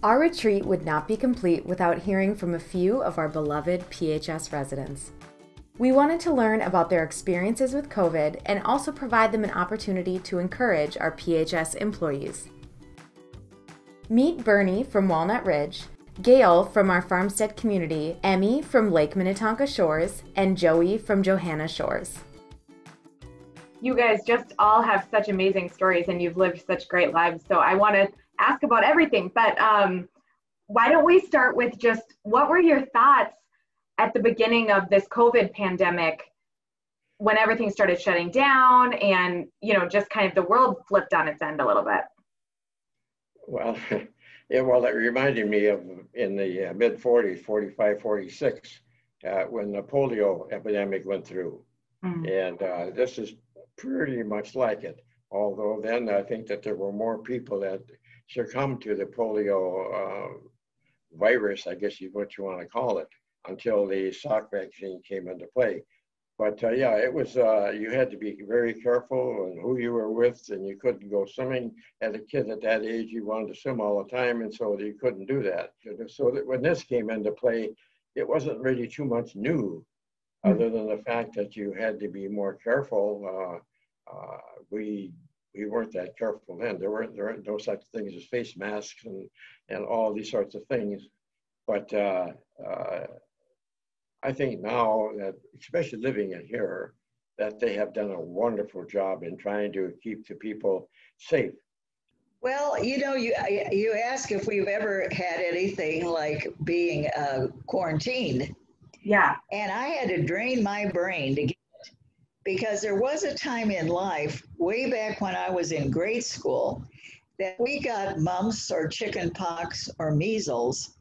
Our retreat would not be complete without hearing from a few of our beloved PHS residents. We wanted to learn about their experiences with COVID and also provide them an opportunity to encourage our PHS employees. Meet Bernie from Walnut Ridge, Gail from our Farmstead community, Emmy from Lake Minnetonka Shores, and Joey from Johanna Shores. You guys just all have such amazing stories and you've lived such great lives. So I want to ask about everything, but why don't we start with just what were your thoughts at the beginning of this COVID pandemic when everything started shutting down and, just kind of the world flipped on its end a little bit? Well, yeah, well, that reminded me of in the mid 40s, 45, 46, when the polio epidemic went through. And this is pretty much like it. Although then I think that there were more people that succumbed to the polio virus, I guess is what you want to call it, until the Salk vaccine came into play. But yeah, it was, you had to be very careful and who you were with, and you couldn't go swimming. As a kid at that age, you wanted to swim all the time, and so you couldn't do that. So that when this came into play, it wasn't really too much new, other than the fact that you had to be more careful. We weren't that careful then. There weren't no such things as face masks and all these sorts of things. But I think now that, especially living in here, that they have done a wonderful job in trying to keep the people safe. Well, you ask if we've ever had anything like being quarantined. Yeah. And I had to drain my brain to get it, because there was a time in life, way back when I was in grade school, that we got mumps or chicken pox or measles.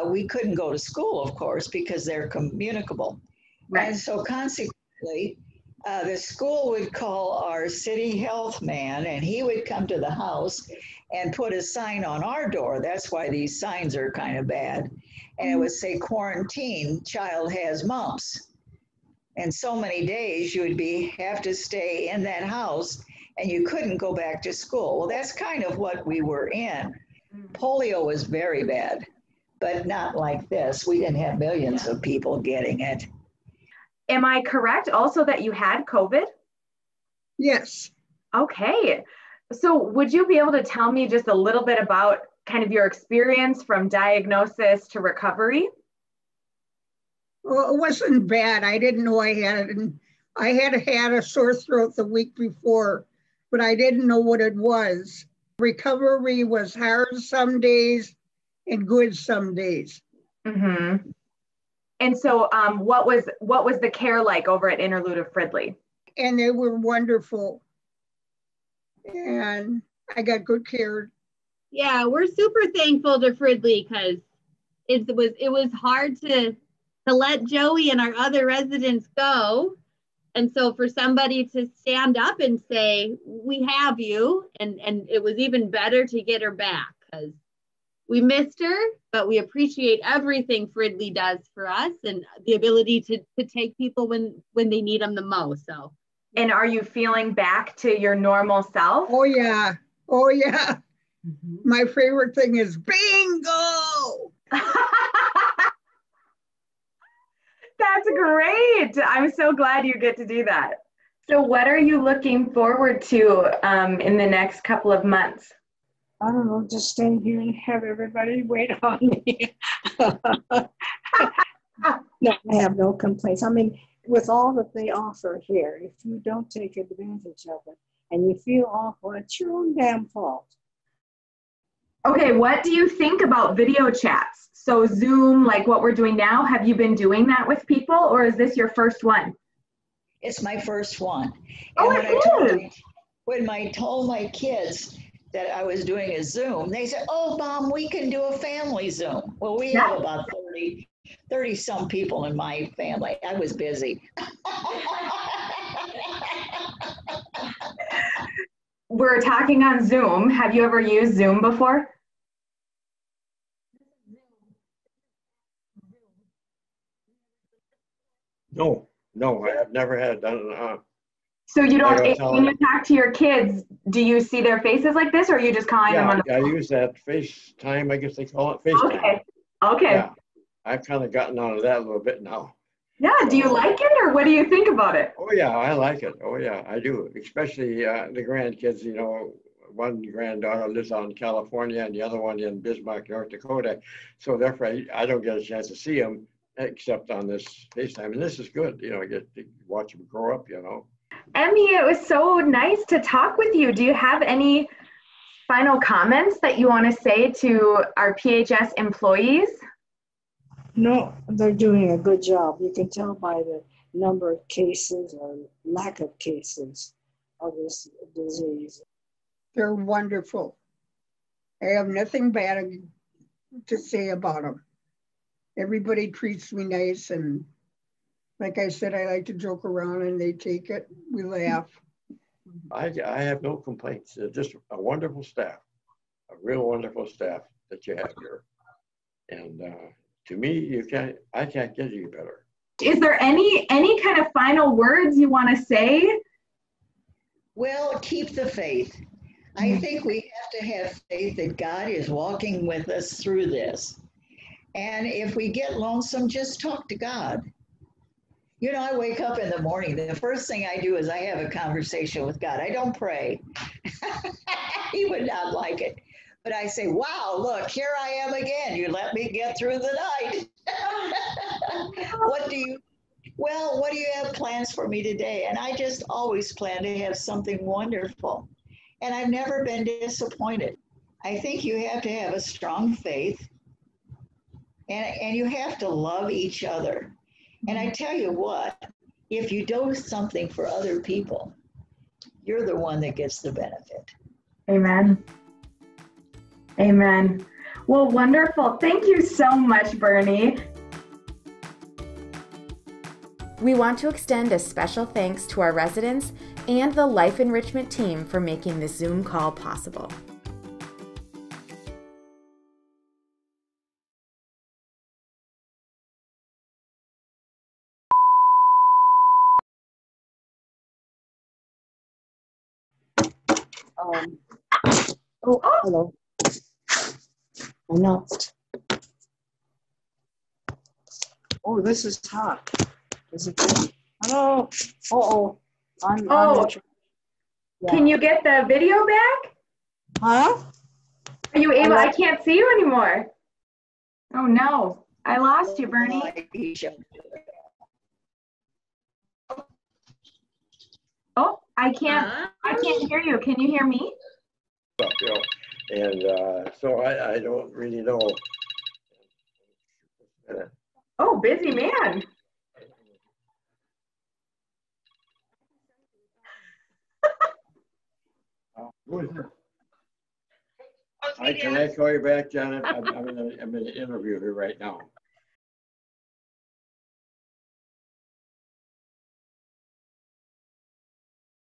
We couldn't go to school, of course, because they're communicable. Right. And so consequently, the school would call our city health man, and he would come to the house and put a sign on our door. That's why these signs are kind of bad. And it would say, quarantine, child has mumps. And so many days you would have to stay in that house, and you couldn't go back to school. Well, that's kind of what we were in. Polio was very bad, but not like this. We didn't have millions of people getting it. Am I correct also that you had COVID? Yes. Okay. So would you be able to tell me just a little bit about kind of your experience from diagnosis to recovery? Well, it wasn't bad. I didn't know I had it. And I had a sore throat the week before, but I didn't know what it was. Recovery was hard some days and good some days. Mm-hmm. And so what was the care like over at Interlude of Fridley? And they were wonderful. And I got good care. Yeah, we're super thankful to Fridley, because it was hard to let Joey and our other residents go. And so for somebody to stand up and say, we have you, and it was even better to get her back, because we missed her, but we appreciate everything Fridley does for us and the ability to take people when they need them the most. So. And are you feeling back to your normal self? Oh yeah. Oh yeah. Mm-hmm. My favorite thing is bingo. That's great. I'm so glad you get to do that. So what are you looking forward to in the next couple of months? I don't know, just stay here and have everybody wait on me. No, I have no complaints. I mean, with all that they offer here, if you don't take advantage of it and you feel awful, it's your own damn fault. Okay, what do you think about video chats? So Zoom, like what we're doing now, have you been doing that with people, or is this your first one? It's my first one. Oh, and when I told my kids that I was doing a Zoom, they said, oh, Mom, we can do a family Zoom. Well, we have about 30 some people in my family. I was busy. We're talking on Zoom. Have you ever used Zoom before? No, I have never had done. So you don't, I gotta when you talk to your kids, do you see their faces like this, or are you just calling them on the I use that FaceTime, I guess they call it FaceTime. Okay. Okay. Yeah, I've kind of gotten out of that a little bit now. Yeah. Do you like it, or what do you think about it? Oh yeah, I like it. Oh yeah, I do. Especially the grandkids. You know, one granddaughter lives out in California and the other one in Bismarck, North Dakota. So therefore, I don't get a chance to see them except on this FaceTime. And this is good. You know, I get to watch them grow up. You know. Emmy, it was so nice to talk with you. Do you have any final comments that you want to say to our PHS employees? No, they're doing a good job. You can tell by the number of cases or lack of cases of this disease. They're wonderful. I have nothing bad to say about them. Everybody treats me nice, and like I said, I like to joke around and they take it. We laugh. I have no complaints. They're just a wonderful staff, a real wonderful staff that you have here. And to me, I can't get any better. Is there any kind of final words you want to say? Well, keep the faith. I think we have to have faith that God is walking with us through this. And if we get lonesome, just talk to God. You know, I wake up in the morning, the first thing I do is I have a conversation with God. I don't pray. He would not like it. But I say, wow, look, here I am again. You let me get through the night. What do you have plans for me today? And I just always plan to have something wonderful. And I've never been disappointed. I think you have to have a strong faith, and you have to love each other. And I tell you what, if you do something for other people, you're the one that gets the benefit. Amen. Amen. Well, wonderful. Thank you so much, Bernie. We want to extend a special thanks to our residents and the Life Enrichment team for making this Zoom call possible. Hello. I know. Oh, this is hot. Is it good? Hello. I'm yeah. Can you get the video back? Huh? Are you able? I can't see you anymore. Oh no, I lost you, Bernie. Oh, I can't hear you. Can you hear me? And so I don't really know. Oh, busy man. Can I call you back, Janet? I'm in an interview here right now.